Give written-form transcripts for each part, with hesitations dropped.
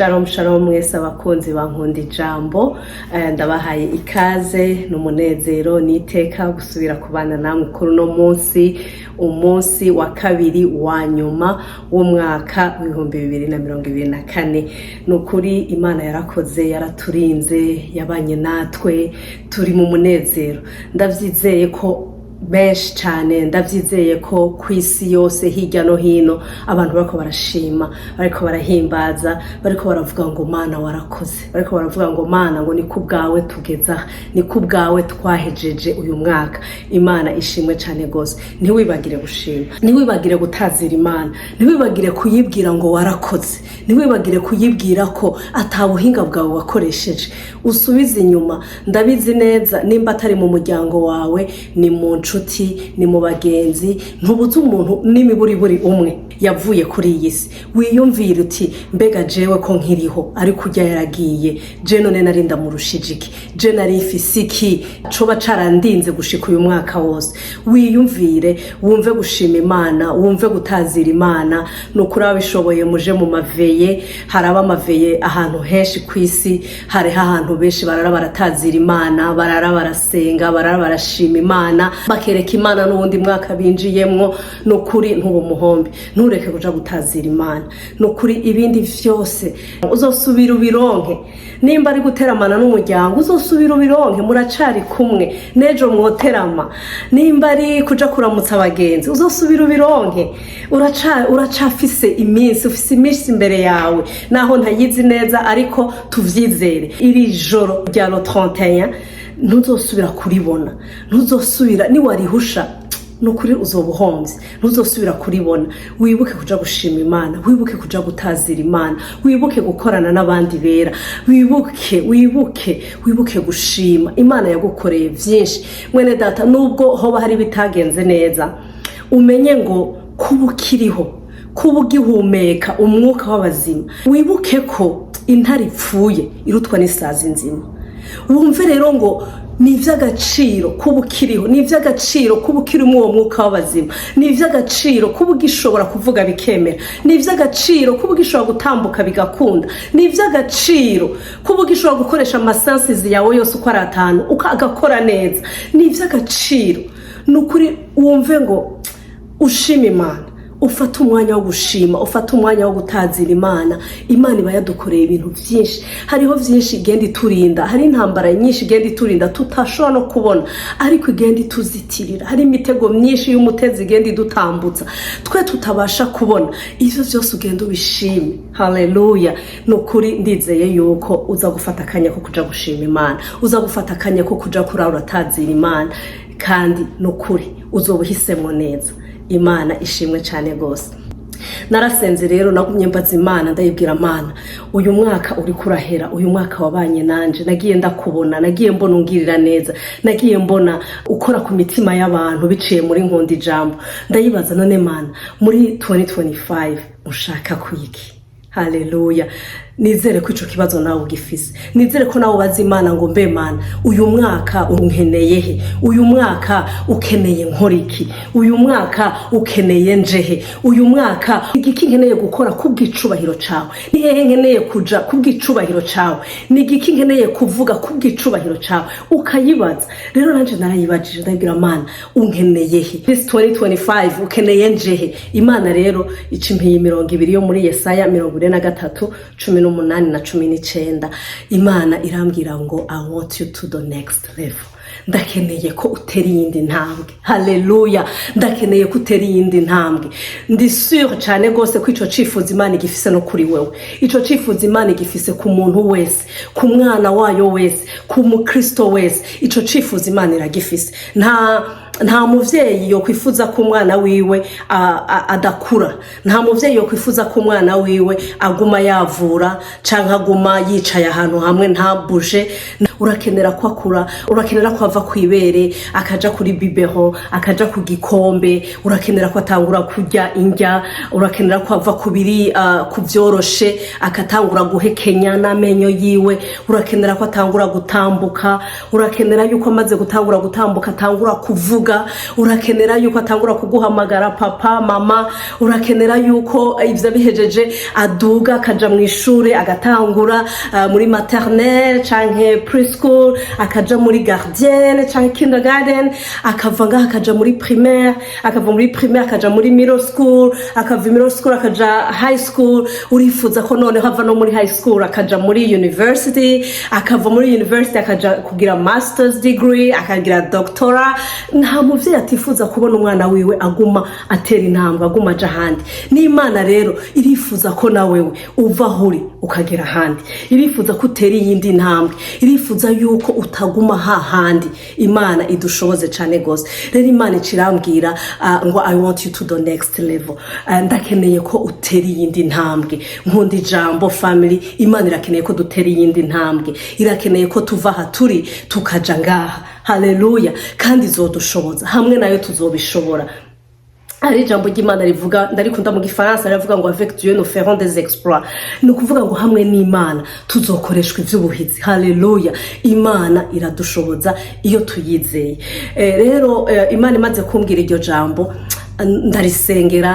Shalom shalom mwese abakunzi bankunda ijambo, ndabahaye ikaze n'umunezero niteka gusubira kubana namwe kuri no umunsi wa kabiri wa nyuma w'umwaka 2024. Nukuri Imana yarakoze, yaraturinze, yabanye natwe, turi mu munezero. Ndavyizeye ko benshi cyane, ndavyizeye ko kwisi yose hirya no hino abantu bariko barashima, bariko barahimbaza, bariko baravuga ngo Mana warakoze, bariko baravuga ngo Mana ngo ni kubgawe tugeza, ni kubgawe twahejeje uyu mwaka. Imana ishimwe cyane gose. Ntiwibagire gushima, ntiwibagire gutazira Imana, ntiwibagire kuyibwira ngo warakoze, ntiwibagire kuyibwira ko atabuhinga bwawe wakoresheje. Usubize inyuma, ndabizi neza nimba atari mu muryango wawe, ni mu nshuti, ni mu bagenzi, ntubuze umuntu n'imiburiburi umwe yavuye kuri iyi si. Wiyumvira uti mbega jewe ko nkiriho ari kujya yaragiye, je none nari ndamurushije iki, je nari ifise iki coba carandinze gushika uyu mwaka wose. Wiyumvire, wumve gushima Imana, wumve gutazira Imana. Nukuri abishoboye muje mu maveye, haraba amaveye ahantu henshi kwisi, hari ahantu benshi barara baratazira Imana, barara barasenga, barara barashima Imana, bakereka Imana n'ubundi mwaka binjiyemwo. Nukuri ntubo muhombe, ntureke kuja gutazira Imana. Nukuri ibindi vyose uzosubira ubironke. Nimba ari guteramana n'umuryango uzosubira ubironke, muracari kumwe, nejo mwoterama. Nimba ari kuja kuramutsa abagenzi uzosubira ubironke. Uracafise iminsi, ufise iminsi imbere yawe, naho ntayizi neza ariko tuvyizere. Iri joro rya le 31 ntuzosubira kuribona, ntuzosubira ni warihusha, nukuri uzobuhomvye, ntuzosubira kuribona. Wibuke kuja gushima Imana, wibuke kuja gutazira Imana, wibuke gukorana n'abandi bera, wibuke gushima. Imana yagukoreye vyinshi mwene data, nubwo hoba hari bitagenze neza, umenye ngo kubukiriho, kubugihumeka umwuka w'abazima. Wibuke ko intare ipfuye irutwa n'isazi nzima. Wumve rero ngo ni ivy'agaciro kubukiriho, ni ivy'agaciro kubukiri mu uwo mwuka w'abazima, ni ivy'agaciro kubugishobora kuvuga bikemera, ni ivy'agaciro kubugishobora gutambuka bigakunda, ni ivy'agaciro kubugishobora gukoresha amasenses yawe yose uko ari 5 ukagakora neza, ni ivy'agaciro. Nukuri wumve ngo ushima Imana, ufata umwanya wo gushima, ufata umwanya wo gutazira Imana. Imana iba yadukoreye ibintu byinshi, hariho byinshi igenda iturinda, hari intambara nyinshi igenda iturinda tutashobora no kubona, ariko igenda ituzitirira. Hari imitego myinshi y'umutezi igenda idutambutsa twe tutabasha kubona. Ivyo byose ugenda ubishime. Haleluya. Nukuri ndizeye yuko uza gufata akanya ko kuja gushima Imana, uza gufata akanya ko kuja kurara tazira Imana, kandi nukuri uzobuhisemo neza. Imana ishimwe cyane gose. Narasenze rero nagumye mbaza Imana, ndayibwira Mana, uyu mwaka uri kurahera, uyu mwaka wabanye nanje, nagiye ndakubona, nagiye mbona ungirira neza, nagiye mbona ukora ku mitima y'abantu biciye muri nkunda ijambo. Ndayibaza none Mana, muri 2025 ushaka kwiki? Haleluya. Nizere ko ico kibazo nawe ugifise, nizere ko nawe bazi Imana ngo mbe Mana, uyu mwaka unkeneye he, uyu mwaka ukeneye nkoriki, uyu mwaka ukeneye njehe, uyu mwaka igiki nkeneye gukora kubw'icubahiro cawe, ni hehe nkeneye kuja kubw'icubahiro cawe, ni igiki nkeneye kuvuga kubw'icubahiro cawe. Ukayibaza rero, nanje narayibajije, ndagira Mana unkeneye he, this 2025 ukeneye njehe. Imana rero icimpiye 20 yo muri Yesaya 43:18 na 19. Imana irambwira ngo I want you to the next level. Ndakeneye ko utera iyindi ntambwe. Haleluya. Ndakeneye ko utera iyindi ntambwe. Ndi sûr cyane gose ko ico cifuza Imana igifise no kuri wewe. Ico cifuza Imana igifise ku muntu wese, ku mwana wayo wese, ku mukristo wese. Ico cifuza Imana iragifise. Nta muvyeyi yo kwifuza ko umwana wiwe adakura, nta muvyeyi yo kwifuza ko umwana wiwe aguma yavura canke aguma yicaye ahantu hamwe nta buje. Urakenera ko akura, urakenera ko ava kwibere akaja kuri biberon, akaja ku gikombe, urakenera ko atangura kurya indya, urakenera ko ava kubiri kuvyoroshe akatangura guhekenya n'amenyo yiwe, urakenera ko atangura gutambuka, urakenera yuko amaze gutangura gutambuka atangura kuvuga kuvuga, urakenera yuko atangura kuguhamagara papa mama, urakenera yuko ivyo bihejeje aduga akaja mu ishure agatangura muri maternelle canke preschool, akaja muri gardienne canke kindergarten, akava ngaha akaja muri primaire, akava muri primaire akaja muri middle school, akava middle school akaja high school. Urifuza ko none hava no muri high school akaja muri university, akava muri university akaja kugira master's degree, akagira doctora. Nta muvyeyi atifuza kubona umwana wiwe aguma atera intambwe, aguma aja handi. N'Imana rero irifuza ko nawewe uva huri ukagera handi, irifuza ko utera iyindi ntambwe, irifuza yuko utaguma hahandi. Imana idushoboze cane gose. Rero Imana icirambwira ngo I want you to the next level. Ndakeneye ko utera iyindi ntambwe. Nkunda ijambo family, Imana irakeneye ko dutera iyindi ntambwe, irakeneye ko tuva haturi tukaja ngaha. Haleluya. Kandi izodushoboza, hamwe nayo tuzobishobora. Ari jambo ry'Imana rivuga, ndarikunda mu gifaransa, rivuga ngo avec Dieu nous ferons des exploits. Ni kuvuga ngo hamwe n'Imana tuzokoreshwa ivy'ubuhizi. Haleluya. Imana iradushoboza iyo tuyizeye. Rero Imana imaze kumbwira iryo jambo,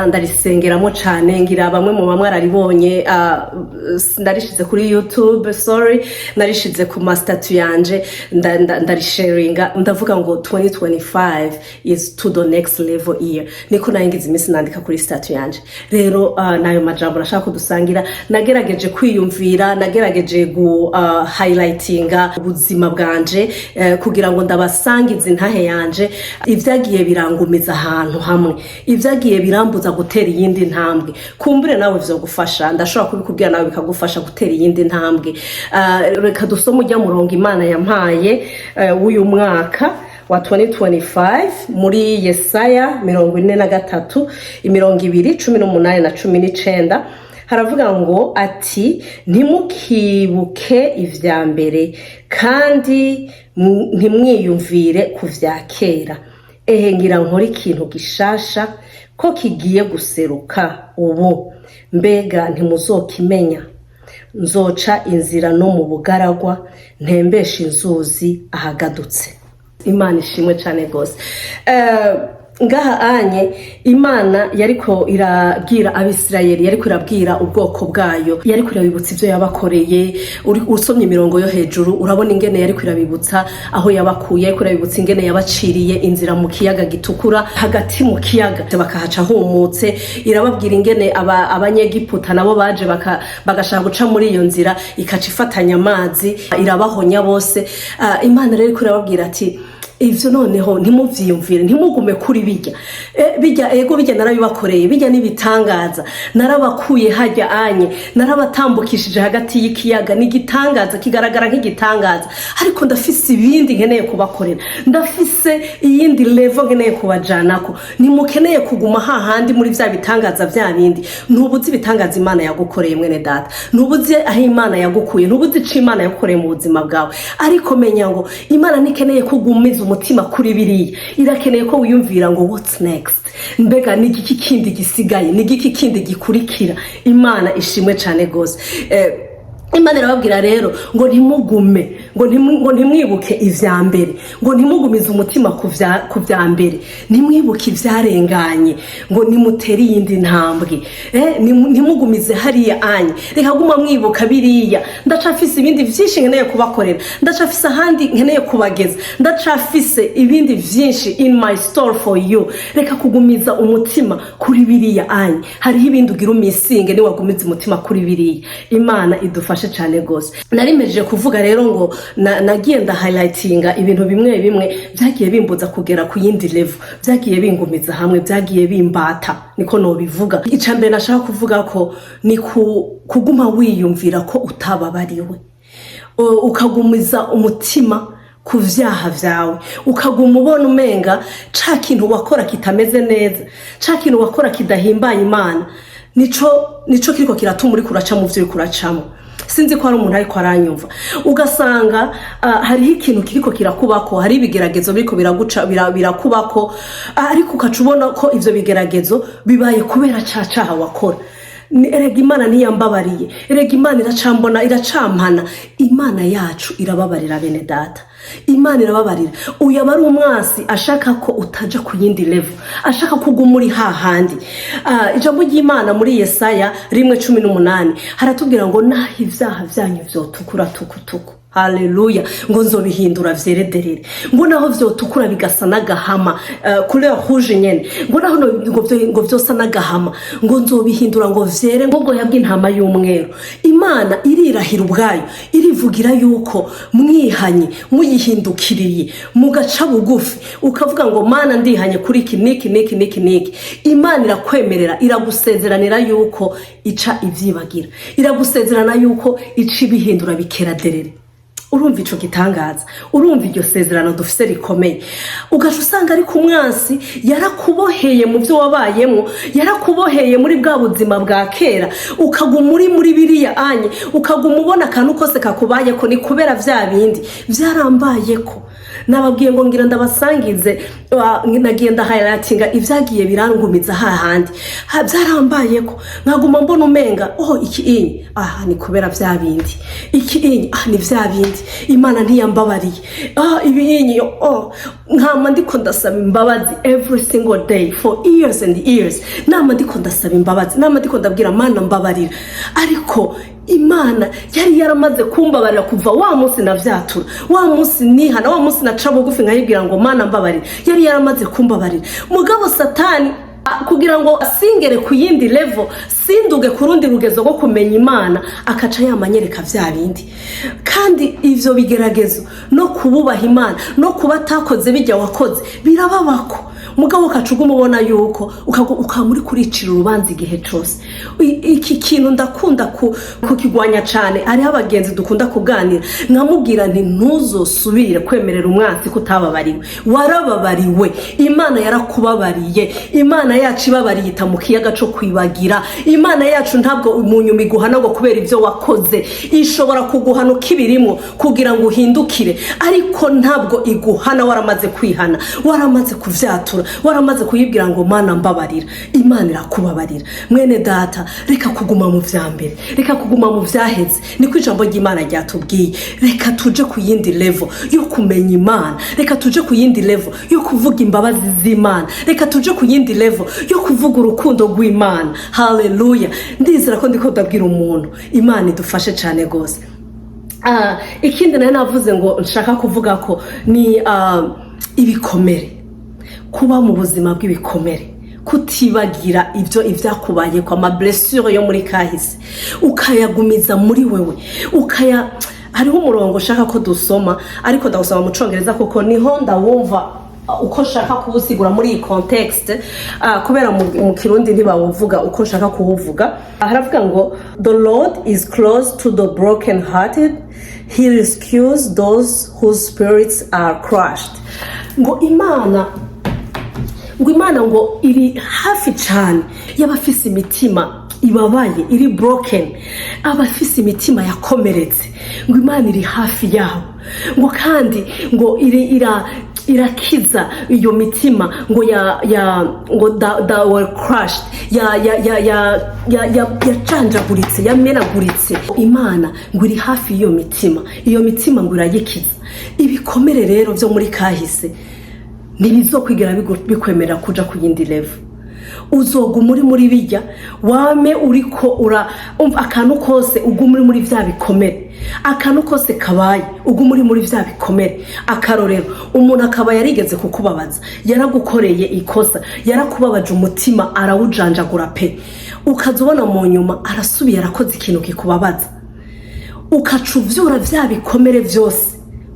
ndarisengeramo cyane, ngira bamwe mu bamwararibonye, ndarishize kuri YouTube, narishize ku statut yanje, ndarisharinga, ndavuga ngo 2025 is to the next level year. Niko naingize imisi nandika kuri statut yanje. Rero nayo majambo nashaka kudusangira, nagerageje kwiyumvira, nagerageje highlightinga ubuzima bwanje, kugira ngo ndabasangize intahe yanje, ivyagiye birangumiza ahantu hamwe, ivyagiye birambuza gutera iyindi ntambwe. Kumbure nawe vyogufasha, ndashobora kubikubwira nawe bikagufasha gutera iyindi ntambwe. Reka dusome ujya murongo Imana yampaye w'uyu mwaka wa 2025 muri Yesaya 43 2:18 na 19. Haravuga ngo ati, ntimukibuke ivya mbere kandi ntimwiyumvire ku vya kera. Ngira nkora ikintu gishasha ko kigiye guseruka ubu, mbega ntimuzokimenya? Nzoca inzira no mu bugaragwa, ntembesha inzuzi ahagadutse. Imana ishimwe cyane gose. Ngaha anye Imana yariko irabwira Abisirayeli, yariko irabwira ubwoko bwayo, yariko irabibutsa ivyo yabakoreye. Usomye imirongo yo hejuru urabona ingene yariko irabibutsa aho yabakuye, yariko irabibutsa ingene yabaciriye inzira mu kiyaga gitukura, hagati mu kiyaga bakahaca humutse. Irababwira ingene abanyegiputa nabo baje bagashaka guca muri iyo nzira, ikaca ifatanya amazi irabahonya bose. Imana rero iriko irababwira ati, ivyo noneho ntimuvyiyumvire, ntimugume kuri bijya ego bijya narabibakoreye, bijya nibitangaza, narabakuye hajya anye, narabatambukishije hagati y'ikiyaga, n'igitangaza kigaragara nk'igitangaza, ariko ndafise ibindi nkeneye kubakorera, ndafise iyindi level nkeneye kubajanako. Nimukeneye kuguma hahandi muri vya bitangaza vya bindi. Ntubuzi ibitangaza Imana yagukoreye mwene data, ntubuzi aho Imana yagukuye, ntubuzi ico Imana yagukoreye mu buzima bwawe, ariko menya ngo Imana nikeneye kugumiza umutima kuri biriya, irakeneye ko wiyumvira ngo what's next, mbega ni igiki kindi gisigaye, ni igiki kindi gikurikira. Imana ishimwe cyane gose. Imana irababwira rero ngo ntimugume, ngo ntimwibuke ivya mbere, ngo ntimugumize umutima ku vya mbere, ntimwibuke ivyarenganye, ngo nimutere iyindi ntambwe. Ntimugumize hariya anye, reka guma mwibuka biriya. Ndacafise ibindi vyinshi nkeneye kubakorera, ndacafise ahandi nkeneye kubageza, ndacafise ibindi vyinshi in my store for you. Reka kugumiza umutima kuri biriya anye, hariho ibindi ugira umisinge ni wagumiza umutima kuri biriya. Imana idufashe cyane gose. Narimejeje kuvuga rero ngo nagiye nda highlightinga ibintu bimwe bimwe byagiye bimbuza kugera ku yindi level, byagiye bingumiza hamwe, byagiye bimbata, niko no bivuga. Icambere nashaka kuvuga ko ni kuguma wiyumvira ko utababariwe, ukagumiza umutima ku vyaha vyawe, ukaguma ubona umenga ca kintu wakora kitameze neza, ca kintu wakora kidahimbaye Imana, nico kiriko kiratuma uri kuraca mu vyo uri kuracamo. Sinzi ko ari umuntu ariko aranyumva, ugasanga hariho ikintu kiriko kirakubako, hari ibigeragezo biriko biraguca birakubako, ariko ukacubona ko ivyo bigeragezo bibaye kubera cacaha wakora. erega Imana ntiyambabariye, erega Imana iracambona iracampana. Imana yacu irababarira bene data, Imana irababarira. Uyu aba ari umwasi ashaka ko utaja ku yindi level, ashaka kuguma muri hahandi. Ijambo ry'Imana muri Yesaya 1:18 haratubwira ngo naho ivyaha vyanyu vyotukura tukutuku, haleluya, ngo nzobihindura vyerederere, ngo naho vyotukura bigasa n'agahama, couleur rouge nyene, ngo naho ngo vyosa n'agahama, ngo nzobihindura ngo vyere nk'ubwoya bw'intama y'umweru. Imana irirahira ubwayo, irivugira yuko mwihanye muyihindukiriye mugaca bugufi ukavuga ngo Mana ndihanye kuri iki niki. Imana irakwemerera, iragusezeranira yuko ica ivyibagira, iragusezerana yuko ica ibihindura bikera derere. Urumva ico gitangaza, urumva iryo sezerano dufise rikomeye. Ugaje usanga ari ku mwansi yarakuboheye mu byo wabayemo, yarakuboheye muri bwa buzima bwa kera, ukaguma muri biriya anye, ukaguma ubona akantu kose kakubaye ko ni kubera vya bindi vyarambaye ko. Nababwiye ngo ngira ndabasangize, nagenda highlightinga ivyagiye birangumiza hahandi, vyarambaye ko nkaguma mbona umenga iki inyi ni kubera vya bindi, iki inyi ni vya bindi, Imana ntiyambabariye, ibi inyi nkama ndiko ndasaba imbabazi every single day for years and years. Nama ndiko ndasaba imbabazi, nama ndiko ndabwira Mana mbabarira, ariko Imana yari yaramaze kumbabarira kuva wa munsi navyatura, wa munsi nihana, wa munsi naca bugufi nkayibwira ngo Mana mbabarira, yari yaramaze kumbabarira. Mugabo Satani kugira ngo asingere ku yindi level, sinduge ku rundi rugezo rwo kumenya Imana, akaca yamanyereka vya bindi. Kandi ivyo bigeragezo no kububaha Imana no kubatakoze bijya wakoze birababako, mugabo ukacuguma ubona yuko ukamuri kuricira urubanza igihe cyose. Iki kintu ndakunda kukigwanya cyane. Ari abagenzi dukunda kuganira, nkamubwira nti ntuzosubire kwemerera umwansi kutababariwe, warababariwe, Imana yarakubabariye, Imana yacu ibabariye itamukiyaga cyo kwibagira. Imana yacu ntabwo mu nyuma iguhana ngo kubera ivyo wakoze, ishobora kuguhana ukibirimo kugira ngo uhindukire, ariko ntabwo iguhana waramaze kwihana, waramaze kuvyatura, waramaze kuyibwira ngo Mana mbabarira. Imana irakubabarira. Mwene data, reka kuguma mu vyambere, reka kuguma mu vyaheze, niko ijambo ry'Imana ryatubwiye. Reka tuje ku yindi level yo kumenya Imana, reka tuje ku yindi level yo kuvuga imbabazi z'Imana, reka tuje ku yindi level yo kuvuga urukundo rw'Imana. Haleluya. Ndizera ko ndiko ndabwira umuntu, Imana idufashe cyane gose. Ikindi navuze ngo nshaka kuvuga ko ni ibikomere, kuba mu buzima bw'ibikomere, kutibagira ivyakubaye kwa ma blessure yo muri kahise, ukayagumiza muri wewe, hariho umurongo shaka ko dusoma, ariko ndawusoma mu Congereza kuko niho ndawumva uko shaka kubusigura muri iyi context, kubera mu Kirundi ntibawuvuga uko shaka kuwuvuga. Haravuga ngo the Lord is close to the broken hearted, he rescues those whose spirits are crushed. Ngo Imana ngo iri hafi cyane y'abafise imitima ibabaye, iri broken, abafise imitima yakomeretse, ngo Imana iri hafi yabo, ngo kandi ngo irakiza iyo mitima ngo that were crushed, yacanjaguritse, yamenaguritse. Imana ngo iri hafi iyo mitima ngo irayikiza. Ibikomere rero byo muri kahise ntibizokwigira bikwemerera kuja ku yindi level. Uzoguma muri bijya, wame uriko akantu kose uguma muri vya bikomere, akantu kose kabaye uguma muri vya bikomere. Akarorero, umuntu akaba yarigeze kukubabaza, yaragukoreye ikosa, yarakubabaje umutima, arawujanjagura pe, ukazubona mu nyuma arasubiye arakoze ikintu kikubabaza, ukacuvyura vya bikomere vyose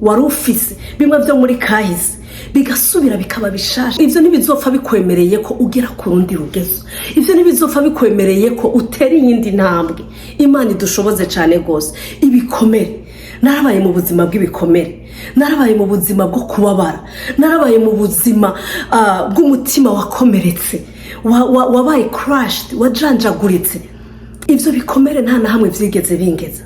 wari ufise, bimwe byo muri kahise bigasubira bikaba bishasha. Ivyo ntibizopfa bikwemereye ko ugera ku rundi rugezo, ivyo ntibizopfa bikwemereye ko utera iyindi ntambwe. Imana idushoboze cyane gose. Ibikomere, narabaye mu buzima bw'ibikomere, narabaye mu buzima bwo kubabara, narabaye mu buzima bw'umutima wakomeretse, wabaye crushed, wajanjaguritse. Ivyo bikomere nta na hamwe vyigeze bingeza,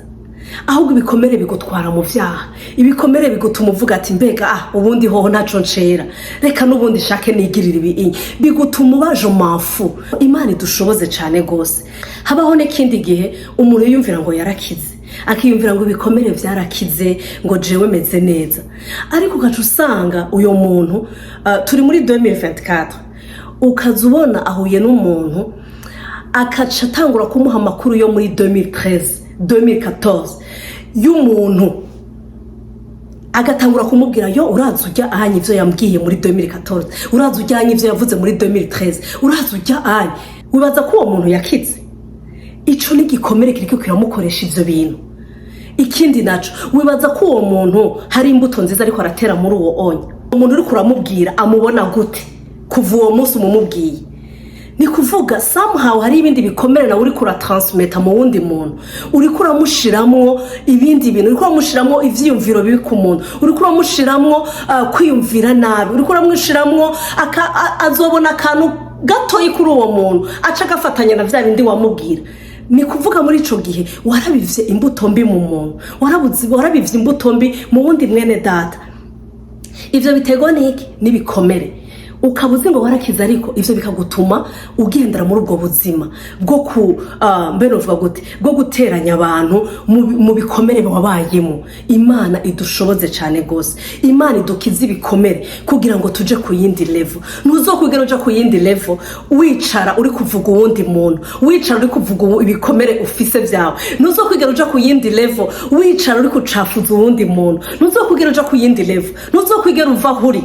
ahubwo ibikomere bigutwara mu byaha, ibikomere bigutuma uvuga ati mbega ubundi hoho ntaco ncera, reka n'ubundi shake nigirira ibi, bigutuma ubaje mafu. Imana idushoboze cyane gose. Habaho n'ikindi gihe umuntu yumvira ngo yarakize, akiyumvira ngo ibikomere byarakize, ngo jewe meze neza, ariko ugaca usanga uyo muntu turi muri 2024 ukaza ubona ahuye n'umuntu akaca atangura kumuha amakuru yo muri 2014 y'umuntu, agatangura kumubwira yo uraza ujya ahanye ivyo yambwiye muri 2014, uraza ujya ahanye ivyo yavuze muri 2013, uraza ujya ahanye. Wibaza ko uwo muntu yakize? Ico ni gikomere kiriko kiramukoresha ivyo bintu. Ikindi naco wibaza ko uwo muntu hari imbuto nziza ariko aratera muri uwo onya. Umuntu uri kuramubwira amubona gute kuva uwo munsi umumubwiye? Ni kuvuga somehow hari ibindi bikomere na uri kuratransmeta mu wundi muntu, uri kuramushiramwo ibindi bintu, uri kuramushiramwo ivyiyumviro bibi ku muntu, uri kuramushiramwo kwiyumvira nabi, uri kuramushiramwo azobona akantu gatoyi kuri uwo muntu aca gafatanya na vya bindi wamubwira. Ni kuvuga muri ico gihe warabivye imbuto mbi mu muntu, warabivye imbuto mbi mu wundi mwene data. Ivyo biterwa n'iki? Nibikomere. Ukabuze ngo warakiza, ariko ivyo bikagutuma ugendera muri ubwo buzima bwo ku mbere uvuga gute, bwo guteranya abantu mu bikomere babayemo. Imana idushoboze cyane gose. Imana idukiza ibikomere kugira ngo tuje ku yindi level. Ntuzokugera uja ku yindi level wicara uri kuvuga uwundi muntu, wicara uri kuvuga ibikomere ufise vyawe. Ntuzokugera uja ku yindi level wicara uri kucafuza uwundi muntu. Ntuzokugera uja ku yindi level, ntuzokugera uva huri.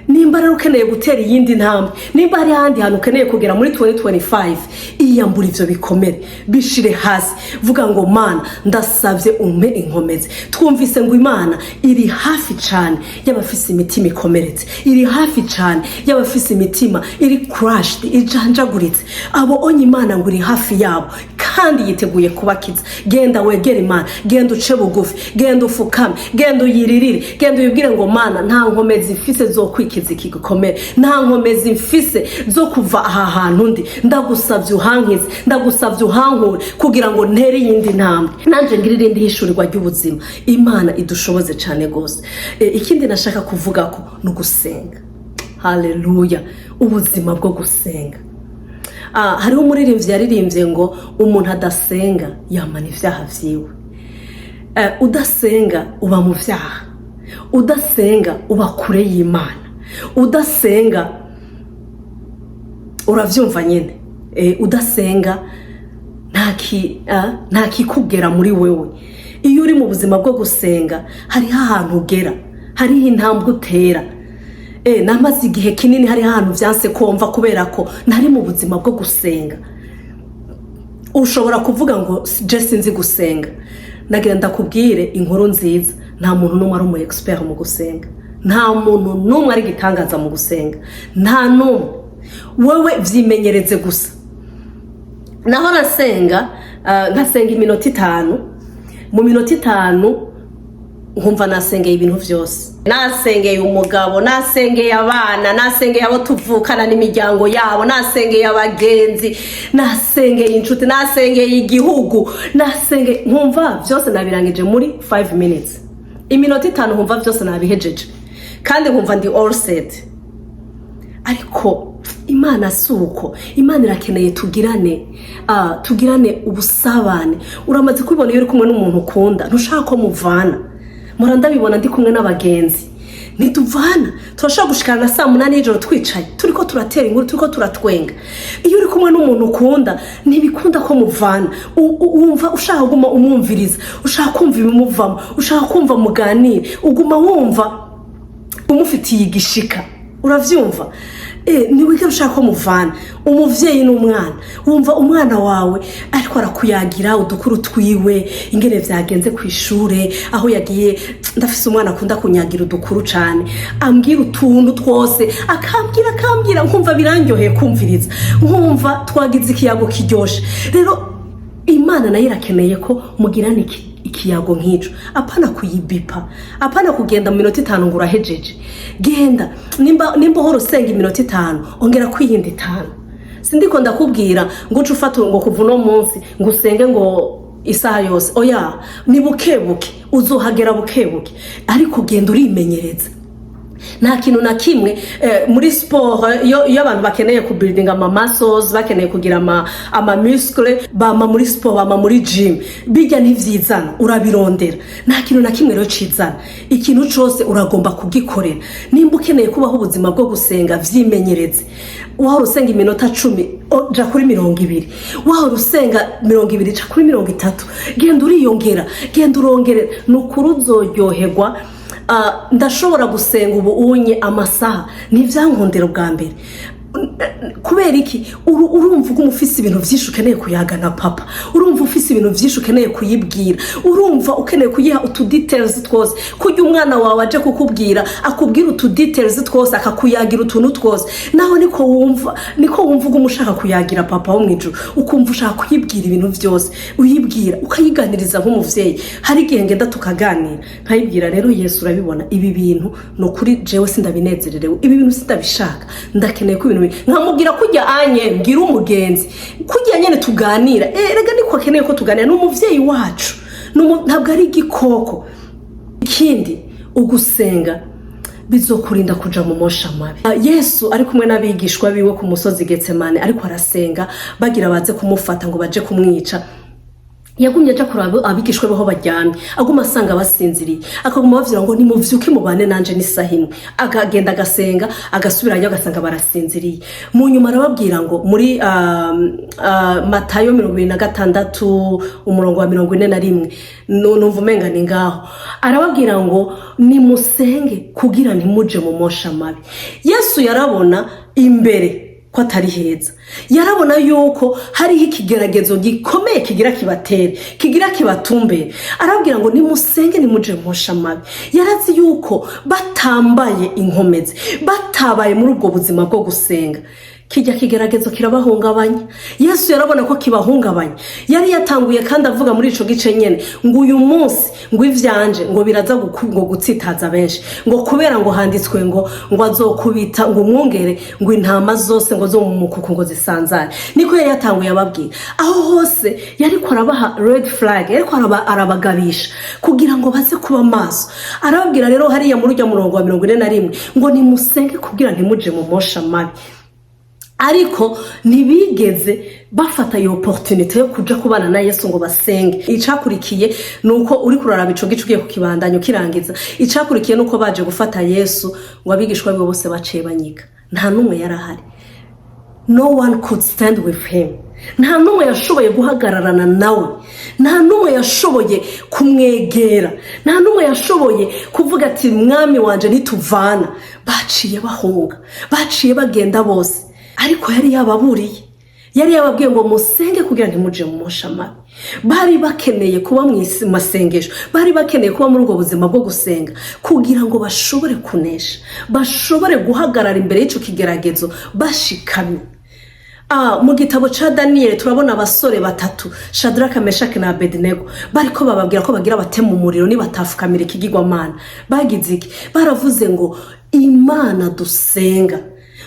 Nimba rero ukeneye gutera iyindi ntambwe, nimba hari ahandi hantu ukeneye kugera muri 2025, iyambura ivyo bikomere, bishire hasi, vuga ngo Mana ndasavye umpe inkomezi. Twumvise ngo Imana iri hafi cyane y'abafise imitima ikomeretse, iri hafi cyane y'abafise imitima iri crushed, ijanjaguritse. Abo onye Imana ngo iri hafi yabo kandi yiteguye kubakiza. Genda wegera Imana, genda uce bugufi, genda ufukame, genda uyiririre, genda uyibwire ngo Mana nta nkomezi mfise zo kwikiza iki gikomere, nta nkomezi mfise zo kuva aha hantu ndi, ndagusavye uhankize, ndagusavye uhankure kugira ngo ntere yindi ntambwe, nanje ngirire indi hishurirwa ry'ubuzima. Imana idushoboze cyane gose. Ikindi nashaka kuvuga ko no gusenga. Haleluya. Ubuzima bwo gusenga. Hariho umuririmbyi yaririmbye ngo umuntu adasenga yamana ivyaha vyiwe. Udasenga uba mu vyaha, udasenga uba kure y'Imana, udasenga uravyumva nyene. Udasenga nta kikugera muri wewe. Iyo uri mu buzima bwo gusenga hari ahantu ugera, hari intambwe utera. Namaze igihe kinini hari ahantu vyanse kumva kubera ko ntari mu buzima bwo gusenga. Ushobora kuvuga ngo je sinzi gusenga. Nagira ndakubwire inkuru nziza, nta muntu numwe ari umu expert mu gusenga, nta muntu numwe ari gitangaza mu gusenga, nta numwe. Wewe vyimenyereze gusa. Naho nasenga ngasenga iminota 5, mu minota 5 nkumva nasengeye ibintu vyose. Nasengeye umugabo, nasengeye abana, nasengeye abo tuvukana n'imiryango yabo, nasengeye abagenzi, nasengeye inshuti, nasengeye igihugu, nasengeye, nkumva vyose nabirangije muri 5 minutes. Iminota 5 nkumva vyose nabihejeje kandi nkumva ndi all set. Ariko Imana suko, Imana irakeneye tugirane ubusabane. Uramaze kubibona iyo uri kumwe n'umuntu ukunda, ntushaka ko muvana. Mura ndabibona ndi kumwe n'abagenzi, ntituvana. Turashaka gushikana na 8 y'ijoro twicaye turiko turatera inkuru, turiko turatwenga. Iyo uri kumwe n'umuntu ukunda ntibikunda ko muvana. Wumva ushaka guma umwumviriza, ushaka kumva ibimuvamo, ushaka kumva muganire, uguma wumva umufitiye igishika. Uravyumva? Ni wige ushaka ko muvana. Umuvyeyi n'umwana, wumva umwana wawe ariko arakuyagira udukuru twiwe, ingene vyagenze kwishure, aho yagiye. Ndafise umwana akunda kunyagira udukuru cyane, ambwira utuntu twose, akambwira nkumva birangyoheye kumviriza, nkumva twagize ikiyago kiryoshe. Rero Imana nayo irakeneye ko mugirana ikiyago nk'ico, apana kuyibipa, apana kugenda mu minota 5 ngo urahejeje. Genda nimba horo senga iminota 5, ongera kwiyindi 5. Sindiko ndakubwira ngo uce ufata ngo kuva no munsi ngo usenge ngo isaha yose oya ni bukebuke uzohagera bukebuke ariko genda urimenyereza nta kintu na kimwe muri sport iyo abantu bakeneye ku building ama muscles bakeneye kugira ama muscle bama muri sport bama muri gym bijya n'ivyizana urabirondera nta kintu na kimwe rero cizana ikintu cyose uragomba kugikorera nimba ukeneye kubaho ubuzima bwo gusenga vyimenyereze wahora usenga iminota 10 ja kuri 20 wahora usenga 20 ja kuri 30 genda uriyongera genda urongere nukuri uzoryoherwa ndashobora gusenga ubu unye amasaha nivyankundira bwa mbere kubera iki urumva uko umufise ibintu byinshi ukeneye kuyagana papa urumva ufise ibintu byinshi ukeneye kuyibwira urumva ukeneye kuyiha utu details twose kujya umwana wawe aje kukubwira akubwira utu details twose akakuyagira utuntu twose naho niko wumva uko umushaka kuyagira papa wo mwijuru ukumva ushaka kuyibwira ibintu byose uyibwira ukayiganiriza nk'umuvyeyi hari igihe ngenda tukaganira nkayibwira rero Yesu urabibona ibi bintu no kuri jewe sindabinezererewe ibi bintu sindabishaka ndakeneye ko ibintu nkamubwira kujya anye mbwira umugenzi kujya nyene tuganira rega niko akeneye ko tuganira n'umuvyeyi wacu ntabwo ari igikoko ikindi ugusenga bizokurinda kuja mu mosha mabi Yesu ari kumwe n'abigishwa biwe ku musozi Getsemane ariko arasenga bagira baze kumufata ngo baje kumwica yagumye aja kuraba abigishwe baho baryamye aguma asanga basinziriye akaguma bavira ngo ni muvyuke mubane nanje n'isahimwe akagenda agasenga agasubirayo agasanga barasinziriye mu nyuma arababwira ngo muri Matayo 26 umurongo wa 41 numva umenga ni ngaho arababwira ngo ni musenge kugira ntimuje mu mosha mabi Yesu yarabona imbere ko atari heza yarabona yuko hari ikigeragezo gikomeye kigira kibatere kigira kibatumbere arabwira ngo nimusenge nimuje mosha mabi yarazi yuko batambaye inkomezi batabaye muri ubwo buzima bwo gusenga kijya kigeragezo kirabahungabanya Yesu yarabona ko kibahungabanya yari yatanguye kandi avuga muri ico gice nyene ngo uyu munsi ngo ivyanje ngo biraza ngo gutsitaza benshi ngo kubera ngo handitswe ngo azokubita ngo umwungere ngo intama zose ngo zo mu mukuku ngo zisanzare niko yari yatanguye ababwira aho hose yari ko arabaha red flag yari ko arabagabisha kugira ngo baze kuba maso arababwira rero hariya muri urya murongo wa 41 ngo nimusenge kugira ntimuje mu mosha mabi ariko ntibigeze bafata iyo opportunity yo kuja kubana na Yesu ngo basenge icakurikiye nuko uri kuraraba ico gice ugiye ku kibandanyo kirangiza icakurikiye nuko baje gufata Yesu ngo abigishwa be bose baciye banyiga nta numwe yarahari no one could stand with him nta numwe yashoboye guhagararana nawe nta numwe yashoboye kumwegera nta numwe yashoboye kuvuga ati mwami wanje nituvana baciye bahunga baciye bagenda bose ariko yari yababuriye yari yababwiye ngo musenge kugira ntimuje mu mosha mabi bari bakeneye kuba mu masengesho bari bakeneye kuba muri ubwo buzima bwo gusenga kugira ngo bashobore kunesha bashobore guhagarara imbere y'ico kigeragezo bashikamye mu gitabo ca Daniel turabona abasore batatu Shadraka Meshaki na Abednego bariko bababwira ko bagira bate mu muriro ni batafukamira ikigirwamana bagize iki baravuze ngo Imana dusenga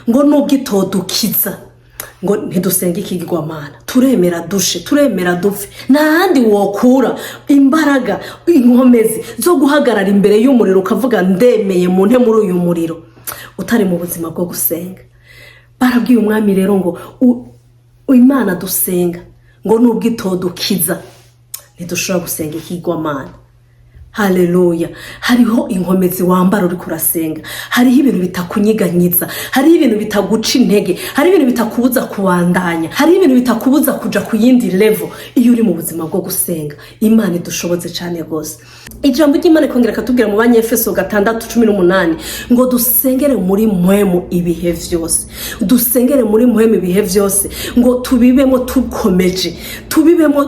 ngo nubwo itodukiza ngo ntidusenga ikigirwamana turemera dushe turemera dupfe n'ahandi wokura imbaraga inkomezi zo guhagarara imbere y'umuriro ukavuga ndemeye mu nte muri uyu muriro utari mu buzima bwo gusenga barabwiye umwami rero ngo Imana dusenga ngo nubwo itodukiza ntidushobora gusenga ikigirwamana Haleluya hariho inkomezi wambara uri kurasenga hariho ibintu bitakunyiganyiza hariho ibintu bitaguca intege hariho ibintu bitakubuza kubandanya hariho ibintu bitakubuza kuja ku yindi level iyo uri mu buzima bwo gusenga Imana idushoboze cyane gose ijambo ry'Imana kongera katubwira mu Banyefeso 6:18 ngo dusengere muri mpwemu ibihe vyose dusengere muri mpwemu ibihe vyose ngo tubibemo tukomeje tubibemo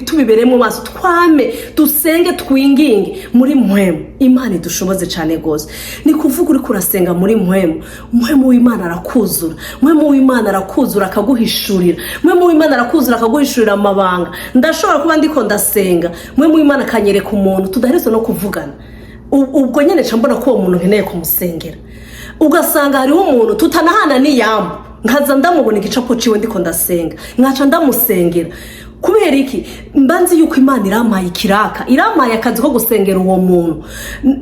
tubiberemo maso twame dusenge twingi muri mpwemu Imana idushoboze cyane gose ni kuvuga uri kurasenga muri mpwemu w'Imana arakuzura mpwemu w'Imana arakuzura akaguhishurira mpwemu w'Imana arakuzura akaguhishurira amabanga ndashobora kuba ndiko ndasenga mpwemu w'Imana kanyereka umuntu tudaherezo no kuvugana ubwo nyene cambona ko uwo muntu nkeneye kumusengera ugasanga hariho umuntu tutanahana niyambo nkaza ndamubona igicapo ciwe ndiko ndasenga nkaca ndamusengera kubera iki mbanzi yuko Imana irampaye ikiraka, irampaye akazi ko gusengera uwo muntu.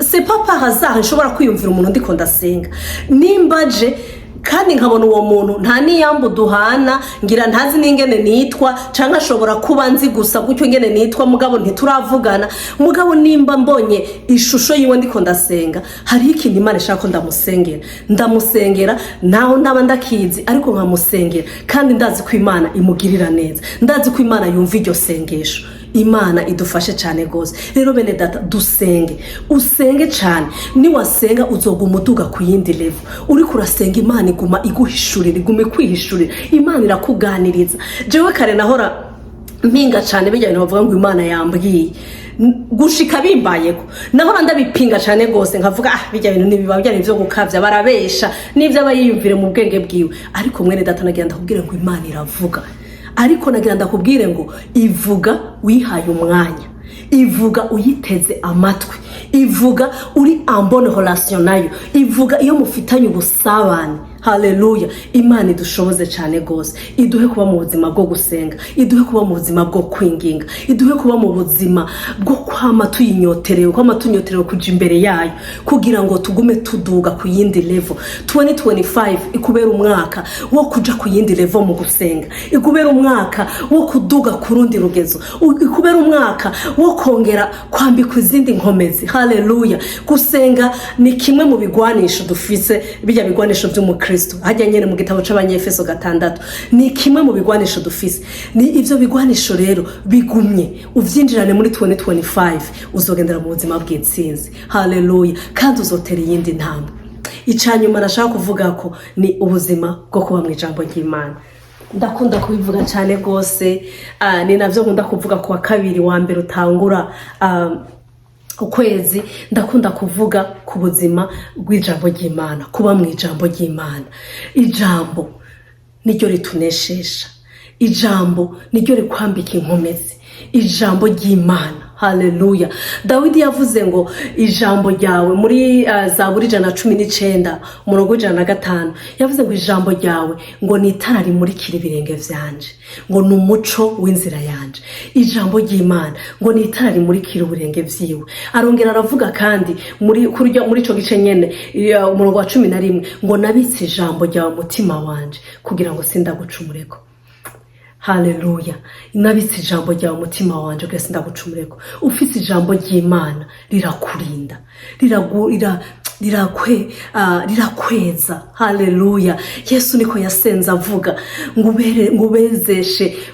C'est pas par hasard nshobora kwiyumvira umuntu ndiko ndasenga, nimbaje kandi nkabona uwo muntu nta niyambu duhana, ngira ntazi n'ingene nitwa canka ashobora kuba nzi gusa gutyo ngene nitwa, mugabo ntituravugana, mugabo nimba mbonye ishusho yiwe ndiko ndasenga, hari ikintu Imana ishaka ko ndamusengera naho ndaba ndakizi, ariko nkamusengera kandi ndazi ko Imana imugirira neza, ndazi ko Imana yumva iryo sengesho. Imana idufashe cyane gose. Rero bene data, dusenge, usenge cyane. Ni wasenga uzoguma uduga ku yindi level. Uri kurasenga Imana iguma iguhishurira, iguma kwihishurira. Imana irakuganiriza. Jewe kare nahora mpinga cyane bijyanye bavuga ngo Imana yambwiye gushika bimbayeko, nahora ndabipinga cyane gose, nkavuga bijya bintu nibiba byari byo gukavya, barabesha n'ivyo abayiyumvire mu bwenge bwiwe. Ariko mwene data nagira ndakubwire ngo Imana iravuga, ariko nagira ndakubwire ngo ivuga wihaye umwanya, ivuga uyiteze amatwi, ivuga uri en bonne relation nayo, ivuga iyo mufitanye ubusabane. Haleluya. Imana idushoboze cyane gose, iduhe kuba mu buzima bwo gusenga, iduhe kuba mu buzima bwo kwinginga, iduhe kuba mu buzima bwo kwama tuyinyoterewe, kwama tunyoterewe kuja imbere yayo, kugira ngo tugume tuduga ku yindi level. 2025 ikubera umwaka wo kuja ku yindi level mu gusenga, ikubera umwaka wo kuduga ku rundi rugezo, ikubera umwaka wo kongera kwambika izindi nkomezi. Haleluya. Gusenga ni kimwe mu bigwanisho dufise, bijya bigwanisho by'umukristo. Hajya nyene mu gitabo c'Abanyefeso 6 ni kimwe mu bigwanisho dufise. Ni ivyo bigwanisho rero bigumye uvyinjirane muri 2025, uzogendera mu buzima bw'intsinzi. Haleluya. Kandi uzotera iyindi ntambwe. Icanyuma nashaka kuvuga ko ni ubuzima bwo kuba mu ijambo ry'Imana. Ndakunda kubivuga cyane gose, ni navyo nkunda kuvuga ku wa kabiri wa mbere utangura ukwezi. Ndakunda kuvuga ku buzima bw'ijambo ry'Imana, kuba mu ijambo ry'Imana. Ijambo niryo rituneshesha, ijambo niryo rikwambika inkomezi, ijambo ry'Imana. Haleluya. Dawidi yavuze ngo ijambo ryawe muri Zaburi 119 umurongo 105, yavuze ngo ijambo ryawe ngo ni itara rimurikira ibirenge vyanje, ngo ni umuco w'inzira yanje. Ijambo ry'Imana ngo ni itara rimurikira uburenge vyiwe. Arongera aravuga kandi muri ico gice nyene umurongo wa 11 ngo nabitse ijambo ryawe mutima wanje kugira ngo sindagucumureko. Haleluya. Nabitse ijambo ryawe umutima wanje kugira sindagucumureko. Ufite ijambo ry'Imana rirakurinda, rirakweza. Haleluya. Yesu niko yasenza avuga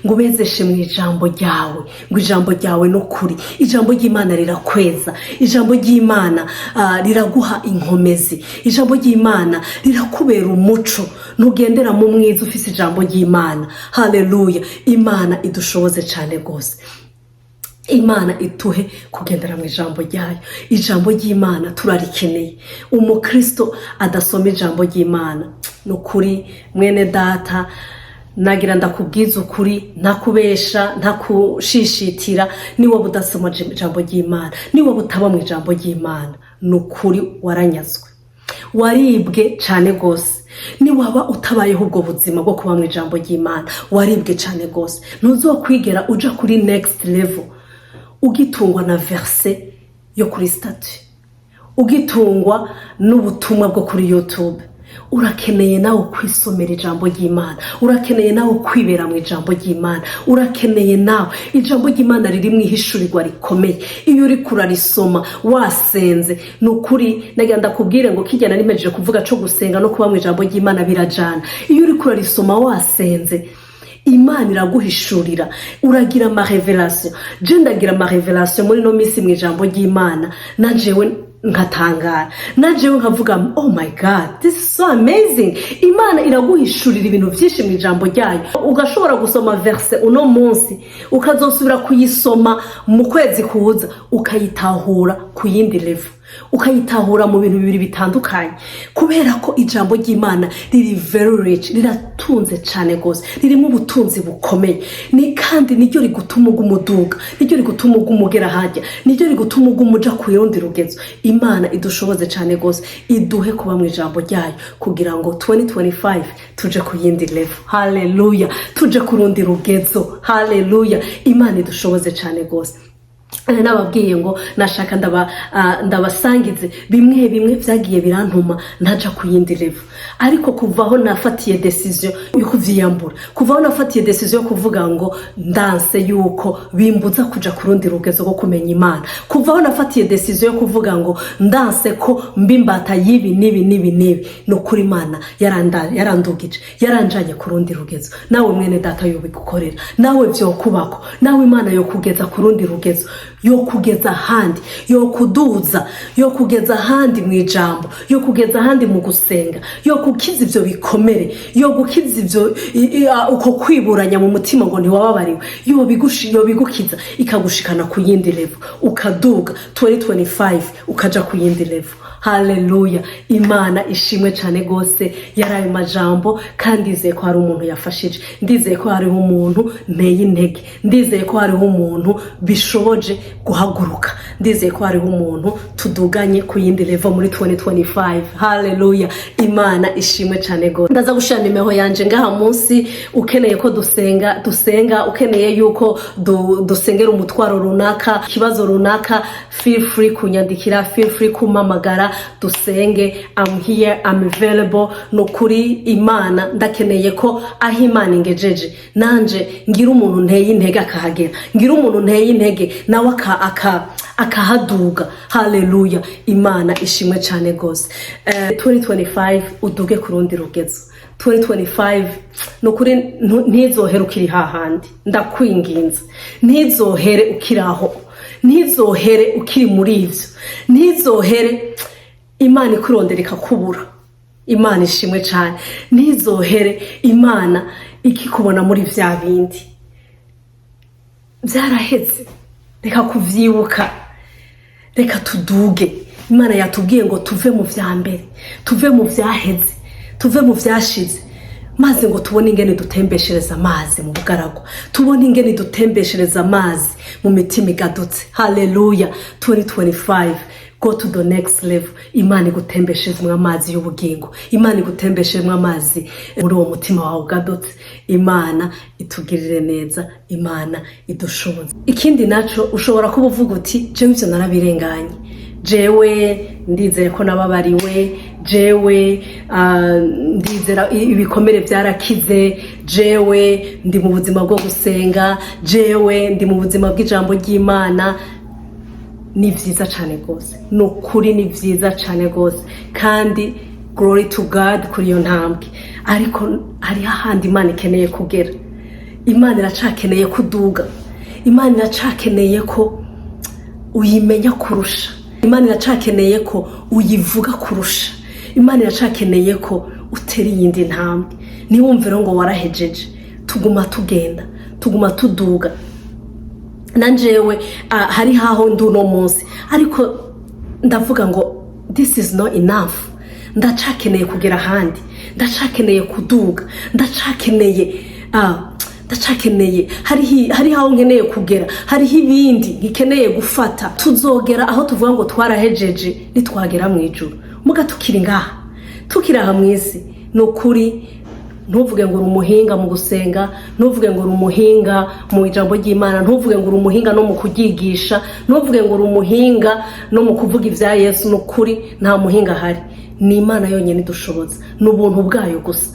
ngubezeshe mu ijambo ryawe, ngo ijambo ryawe no kuri. Ijambo ry'Imana rirakweza, ijambo ry'Imana riraguha inkomezi, ijambo ry'Imana rirakubera umuco, nugendera mu mwiza ufite ijambo ry'Imana. Haleluya. Imana idushoboze cyane gose. Imana ituhe kugendera mu ijambo ryayo. Ijambo ry'Imana turarikeneye. Umukristo adasoma ijambo ry'Imana nukuri mwene data, nagira ndakubwiza ukuri, ntakubesha, ntakushishitira, niwe budasoma ijambo ry'Imana, niwe butaba mu ijambo ry'Imana, nukuri waranyazwe, waribwe cyane gose. Ni waba utabayeho ubwo buzima bwo kuba mu ijambo ry'Imana, waribwe cyane gose. Ntuzokwigera uja kuri next level ugitungwa na verse yo kuri statut, ugitungwa n'ubutumwa bwo kuri YouTube. Urakeneye nawe kwisomera ijambo ry'Imana, urakeneye nawe kwibera mu ijambo ry'Imana, urakeneye nawe ijambo ry'Imana riri mu ihishurirwa rikomeye. Iyo uri kurarisoma wasenze, nukuri nagira ndakubwire ngo kijyana nimejeje kuvuga cyo gusenga no kuba mu ijambo ry'Imana birajana. Iyo uri kurarisoma wasenze, Imana iraguhishurira, uragira ama revelation. Je ndagira ama revelation muri no misi mu ijambo ry'Imana, najewe nkatangara, najewe nkavuga oh my God, this is so amazing. Imana iraguhishurira ibintu byinshi mu ijambo ryayo. Ugashobora gusoma verse uno munsi ukazosubira kuyisoma mu kwezi kuza ukayitahura ku yindi level. ukayitahura mu bintu bibiri bitandukanye, kubera ko ijambo ry'Imana riri very rich, riratunze cyane gose, ririmo ubutunzi bukomeye, ni kandi niryo rigutuma umuduga, niryo rigutuma umugera hajya, niryo rigutuma umuja ku yundi rugezo. Imana idushoboze cyane gose, iduhe kuba mu ijambo ryayo kugira ngo 2025 tuje ku yindi level. Haleluya, tuje ku rundi rugezo. Haleluya, Imana idushoboze cyane gose. Nababwiye ngo nashaka ndabasangize bimwe byagiye birantuma ntaja ku yindi level, ariko kuvaho nafatiye decision yo kuvyiyambura, kuvaho nafatiye decision yo kuvuga ngo ndanse yuko bimbuza kuja ku rundi rugezo rwo kumenya Imana, kuvaho nafatiye decision yo kuvuga ngo ndanse ko mbimbata yibi nibi no kuri Imana yarandugije, yaranjanye ku rundi rugezo. Nawe mwene data yo bigukorera, nawe vyokubako, nawe Imana yo kugeza ku rundi rugezo, yo kugeza handi, yo kuduza, yo kugeza handi mu ijambo, yo kugeza handi mu gusenga, yo kukiza ivyo bikomere, yo gukiza ivyo uko kwiburanya mu mutima ngo ntiwababariwe, yo bigukiza ikagushikana ku yindi level, ukaduga 2025 ukaja ku yindi level. Haleluya, Imana ishimwe cyane gose yaraye majambo, kandi ndizeye ko hari umuntu yafashije, ndizeye ko hari umuntu nteye intege, ndizeye ko hari umuntu bishoboje guhaguruka, ndizeye ko hari umuntu tuduganye ku yindi level muri 2025. Haleluya, Imana ishimwe cyane gose. Ndaza gushana imeho yanje ngaha munsi, ukeneye ko dusenga, ukeneye yuko dusengera umutwaro runaka, kibazo runaka, feel free kunyandikira, feel free kumamagara, dusenge. I'm here, I'm available. No kuri Imana ndakeneye ko aho Imana ingejeje nanje ngira umuntu nteye intege akahagera, ngira umuntu nteye intege nawe akahaduga. Haleluya, Imana ishimwe cyane gose. 2025 uduge ku rundi rugezo. 2025 no kuri ntizohere ukiri hahandi, ndakwinginze ntizohere ukiraho, ntizohere ukiri muri ivyo, ntizohere Imana ikurondera ikakubura. Imana ishimwe cyane, ntizohere Imana ikikubona muri vya bindi byaraheze. Reka kuvyibuka, reka tuduge. Imana yatubwiye ngo tuve mu vya mbere, tuve mu vyaheze, tuve mu vyashize, maze ngo tubone ingene dutembeshereza amazi mu bugaragwa, tubone ingene dutembeshereza amazi mu mitima igadutse. Haleluya, 2025 go to the next level. Imana igutembesherezwe amazi y'ubugingo, Imana igutembesherezwe amazi muri uwo mutima wawe ugadutse. Imana itugirire neza, Imana idushoboze. Ikindi naco ushobora kuba uvuga uti jewe ivyo narabirenganye, jewe ndizeye ko nababariwe, jewe ndizera ibikomere byarakize, jewe ndi mu buzima bwo gusenga, jewe ndi mu buzima bw'ijambo ry'Imana. Ni vyiza cyane gose, no kuri ni vyiza cyane gose, kandi glory to God kuri yo ntambwe. Ariko hari ahandi Imana ikeneye kugera. Imana iracakeneye kuduga, Imana iracakeneye ko uyimenya kurusha, Imana iracakeneye ko uyivuga kurusha, Imana iracakeneye ko utera iyindi ntambwe. Ntiwumvire ngo warahejeje, tuguma tugenda, tuguma tuduga. Nanjewe hari haho nduno munsi, ariko ndavuga ngo this is not enough, ndacakeneye kugera handi, ndacakeneye kuduga, ndacakeneye hari haho nkeneye kugera, hari ibindi ngikeneye gufata. Tuzogera aho tuvuga ngo twarahejeje nitwagera mu ijuru. Muga tukiri ngaha, tukiri aha mwisi, no kuri ntuvuge ngo uri umuhinga mu gusenga, ntuvuge ngo uri umuhinga mu ijambo ry'Imana, ntuvuge ngo uri umuhinga no mu kugigisha, ntuvuge ngo uri umuhinga no mu kuvuga ivya Yesu. No kuri nta muhinga hari, ni Imana yonyene idushoboza, n'ubuntu bwayo gusa.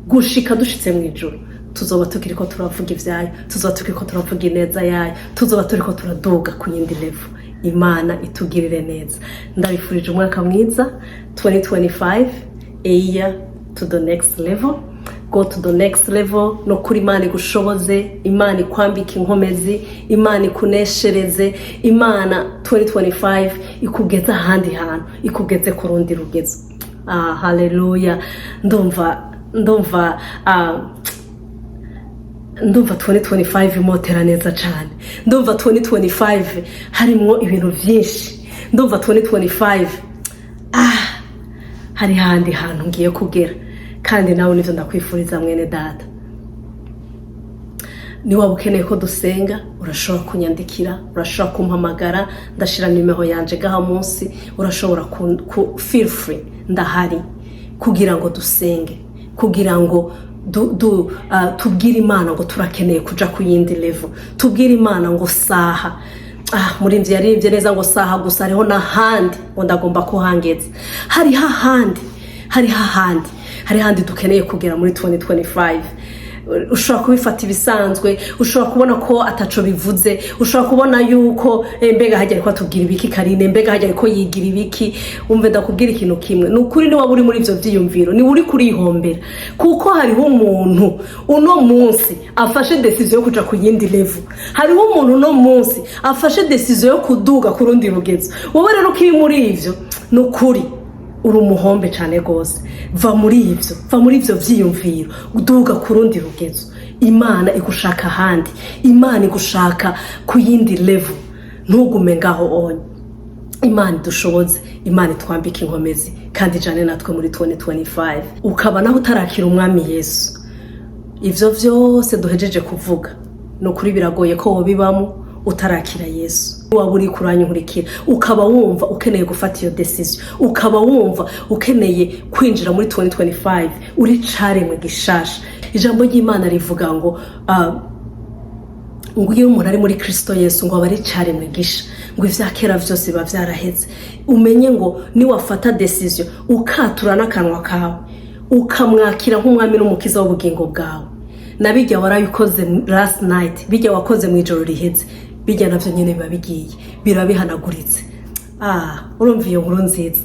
Gushika dushitse mu ijuru tuzoba tukiriko turavuga ivyayo, tuzoba tukiriko turavuga ineza yayo, tuzoba turiko turaduga ku yindi level. Imana itugirire neza. Ndabifurije umwaka mwiza 2025, a year to the next level. Go to the next level. No kuri Imana igushoboze, Imana ikwambika inkomezi, Imana ikuneshereze, Imana 2025 ikugeza ahandi hantu, ikugeze ku rundi rugezo. Haleluya. Ndumva 2025 imotera neza cyane. Ndumva 2025 harimo ibintu byinshi, ndumva 2025 hari handi hantu ngiye kugera, kandi nawe nivyo ndakwifuriza mwene data. Ni waba ukeneye ko dusenga, urashobora kunyandikira, urashobora kumpamagara, ndashira nimero yanje gaha munsi, urashobora feel free, ndahari kugira ngo dusenge, kugira ngo tubwire Imana ngo turakeneye kuja ku yindi level, tubwire Imana ngo saha muri mvye yarivye neza ngo saha gusa, hariho n'ahandi ngo ndagomba kuhangeza, hari hahandi dukeneye kugera muri 2025. Ushobora kubifata ibisanzwe, ushobora kubona ko ataco bivuze, ushobora kubona yuko mbega hajya ariko atubwira ibiki Karine, mbega hajya ariko yigira ibiki. Umve ndakubwira ikintu kimwe, nukuri ni waba uri muri ivyo vyiyumviro, ni uri kurihombera, kuko hariho umuntu uno munsi afashe decision yo kuja ku yindi level, hariho umuntu uno munsi afashe decision yo kuduga ku rundi rugezo. Wowe rero kiri muri ivyo, nukuri uri umuhombe cyane gose. Va muri ivyo vyiyumviro, uduga ku rundi rugezo. Imana igushaka handi, Imana igushaka ku yindi level, ntugume ngaho onye. Imana dushoboze, Imana twambike inkomezi kandi jane natwe muri 2025. Ukaba naho utarakira umwami Yesu, ivyo vyose duhejeje kuvuga no kuri biragoye ko wobibamo utarakira Yesu. Waba uri kuranyurikira, ukaba wumva ukeneye gufata iyo decision, ukaba wumva ukeneye kwinjira muri 2025 uri caremwe gishasha. Ijambo ry'Imana rivuga ngo iyo umuntu ari muri Kristo Yesu ngo aba ari caremwe gisha, ngo ivya kera vyose biba vyaraheze. Umenye ngo ni wafata decision ukatura n'akanwa kawe ukamwakira nk'umwami n'umukiza w'ubugingo bwawe, nabijya warayikoze last night, bijya wakoze mu ijoro riheze, bijya navyo nyene biba bigiye birabihanaguritse. Urumva iyo nkuru nziza.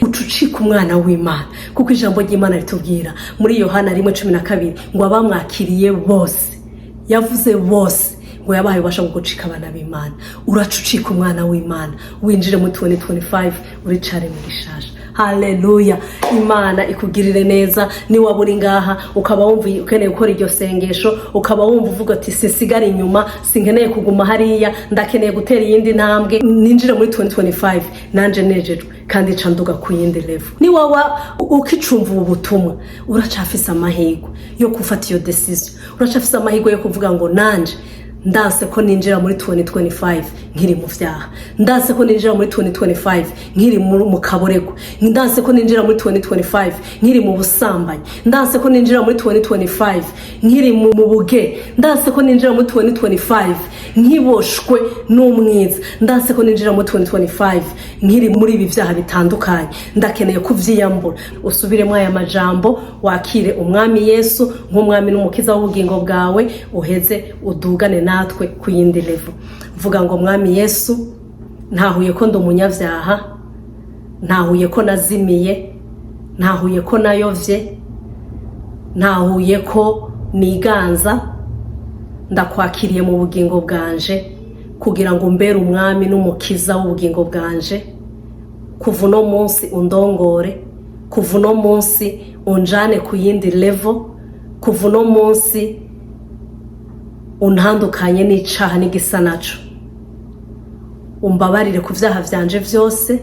Ucucika umwana w'Imana, kuko ijambo ry'Imana ritubwira muri Yohana 1:12 ngo abamwakiriye bose, yavuze bose, ngo yabaye ubasha gucika abana b'Imana. Uracucika umwana w'Imana, winjire mu 2025 uri caremwe gishasha. Haleluya. Imana ikugirire neza. Ni waba uri ngaha ukaba wumva ukeneye gukora iryo sengesho, ukaba wumva uvuga ati sisigara inyuma, sinkeneye kuguma hariya, ndakeneye gutera iyindi ntambwe, ninjire muri 2025 nanje nejejwe kandi canduga ku yindi level. Ni waba ukicumva ubutumwa, uracafisa amahirwe yo gufata iyo decision, uracafisa amahirwe yo kuvuga ngo nanje ndase ko ninjira muri 2025 nkiri mu vyaha, ndase ko ninjira muri 2025 nkiri mu kaborego, ndase ko ninjira muri 2025 nkiri mu busambanyi, ndase ko ninjira muri 2025 nkiri mu buge, ndase ko ninjira muri 2025 nkiboshwe n'umwiza, ndase ko ninjira muri 2025 nkiri muri ibi vyaha bitandukanye, ndakeneye kuvyiyambura. Usubiremo aya majambo, wakire umwami Yesu nk'umwami n'umukiza w'ubugingo bwawe, uheze udugane natwe ku yindi level. Vuga ngo mwami Yesu, ntahuye ko ndi umunyavyaha, ntahuye ko nazimiye, ntahuye ko nayovye, ntahuye ko niganza, ndakwakiriye mu bugingo bwanje kugira ngo mbere umwami n'umukiza w'ubugingo bwanje. Kuva uno munsi undongore, kuva uno munsi unjane ku yindi level, kuva uno munsi untandukanye n'icaha n'igisa naco. Umbabarire ku vyaha vyanje vyose,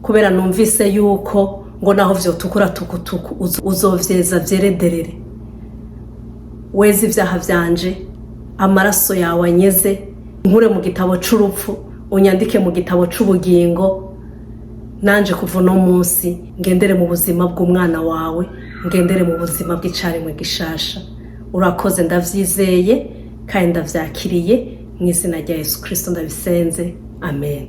kubera numvise yuko ngo naho vyotukura tukutuku uzovyeza vyerederere. Wezi ivyaha vyanje, amaraso yawe anyeze, nkure mu gitabo c'urupfu unyandike mu gitabo c'ubugingo. Nanje kuva uno munsi ngendere mu buzima bw'umwana wawe, ngendere mu buzima bw'icaremwe gishasha. Urakoze, ndavyizeye kandi ndavyakiriye mu izina rya Yesu Kristo ndabisenze, amen.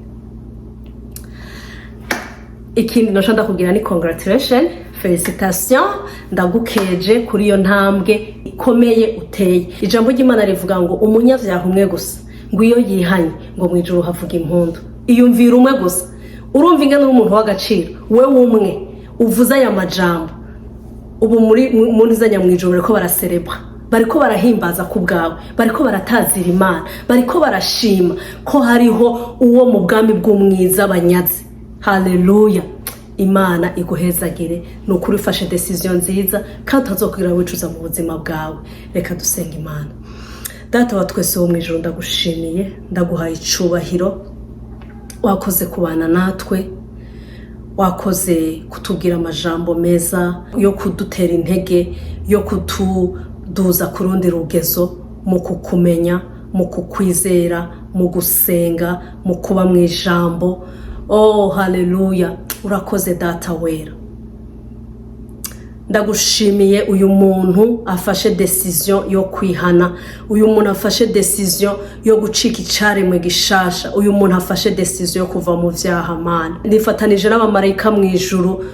Ikindi noca ndakubwira ni congratulations, felicitation, ndagukeje kuri iyo ntambwe ikomeye uteye. Ijambo ry'Imana rivuga ngo umunyavyaha umwe gusa ngo iyo yihanye ngo mwijuru havuga impundu. Iyumvira umwe gusa, urumva ingene umuntu w'agaciro, we umwe uvuza aya majambo, ubu muri zanya mwijuru bariko baraserebra, bariko barahimbaza ku bwawe, bariko baratazira Imana, bariko barashima ko hariho uwo mu bwami bw'umwiza banyaze. Haleluya. Imana iguhezagire, nukuri ufashe decision nziza kandi utazokwira wicuza mu buzima bwawe. Reka dusenga Imana. Data wa twese wo mwijuru, ndagushimiye, ndaguhaye icubahiro wakoze kubana natwe, wakoze kutubwira amajambo meza yo kudutera intege, yo kutuduza ku rundi rugezo mu kukumenya, mu kukwizera, mu gusenga, mu kuba mu ijambo. Oh haleluya, urakoze data wera. Ndagushimiye uyu muntu afashe decision yo kwihana, uyu muntu afashe decision yo gucika icaremwe gishasha, uyu muntu afashe decision yo kuva mu vyaha Mana. Nifatanije n'abamarayika mu ijuru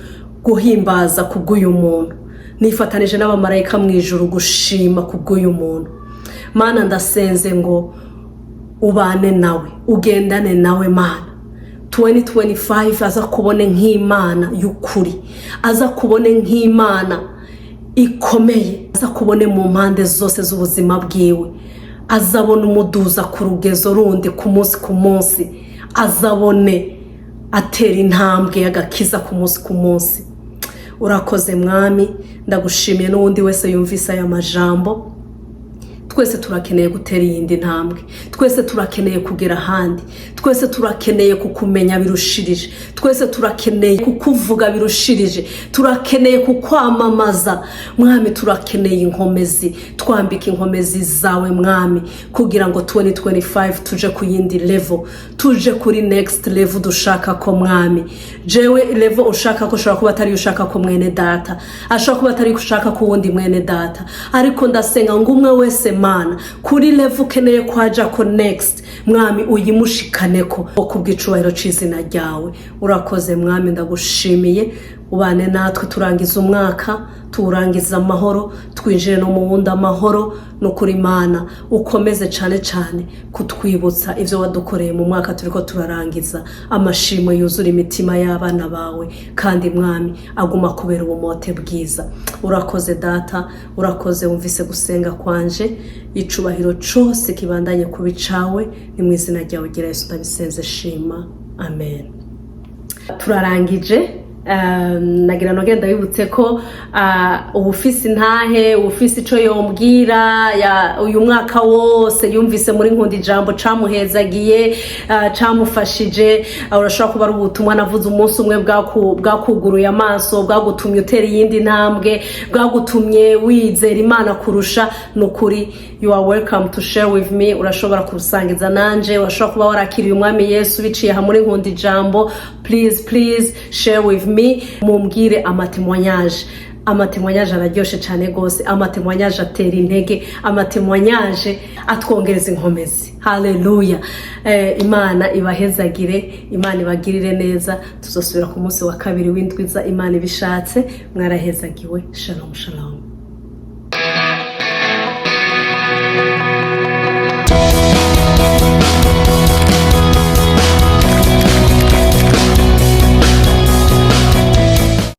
guhimbaza kubw'uyu muntu, nifatanije n'abamarayika mu ijuru gushima kubw'uyu muntu. Mana ndasenze ngo ubane nawe, ugendane nawe Mana. 2025 aza kubone nk'Imana y'ukuri, aza kubone nk'Imana ikomeye, aza kubone mu mpande zose z'ubuzima bwiwe, azabone umuduza ku rugezo rundi ku munsi, azabone atera intambwe y'agakiza ku munsi. Urakoze Mwami, ndagushimiye n'uwundi wese yumvise aya majambo. Twese turakeneye gutera iyindi ntambwe, twese turakeneye kugera ahandi, twese turakeneye kukumenya birushirije, twese turakeneye kukuvuga birushirije, turakeneye kukwamamaza Mwami. Turakeneye inkomezi, twambika inkomezi zawe Mwami, kugira ngo 2025 tuje ku yindi level, tuje kuri next level dushaka ko Mwami. Jewe level ushaka ko shobora kuba atari ushaka ko mwene data, ashobora kuba atari ushaka ko wundi mwene data, ariko ndasenga ngo umwe wese Mana kuri level ukeneye kwaja ko next Mwami uyimushikaneko kubw'icubahiro c'izina ryawe. Urakoze Mwami, ndagushimiye. Ubane natwe turangiza umwaka, turangiza amahoro, twinjire no mu wundi amahoro. Nukuri Mana ukomeze cyane kutwibutsa ivyo wadukoreye mu mwaka turiko turarangiza. Amashimo yuzura imitima y'abana bawe, kandi Mwami aguma kubera ubumote bwiza. Urakoze data, urakoze wumvise gusenga kwanje. Icubahiro cose kibandanye kubicawe, ni mu izina ryawe gira Yesu ndabisenze shima, amen. Turarangije. Nagira nogenda bibutse ko ubufisi ntahe, ubufisi ico yombwira uyu mwaka wose yumvise muri Nkunda Ijambo camuhezagiye, camufashije. Urashobora kuba ari ubutumwa navuze umunsi umwe bwakuguruye amaso, bwagutumye utera iyindi ntambwe, bwagutumye wizera Imana kurusha. Nukuri you are welcome to share with me. Urashobora kusangiza nanje, urashobora kuba warakiriye umwami Yesu biciye ha muri Nkunda Ijambo. Please share with me. Mumbwire amatemwanyaje. Amatemwanyaje araryoshe cyane gose, amatemwanyaje atera intege, amatemwanyaje atwongereza inkomezi. Haleluya. Imana ibahezagire, Imana ibagirire neza. Tuzosubira ku munsi wa kabiri w'indwiza Imana ibishatse. Mwarahezagiwe. Shalom.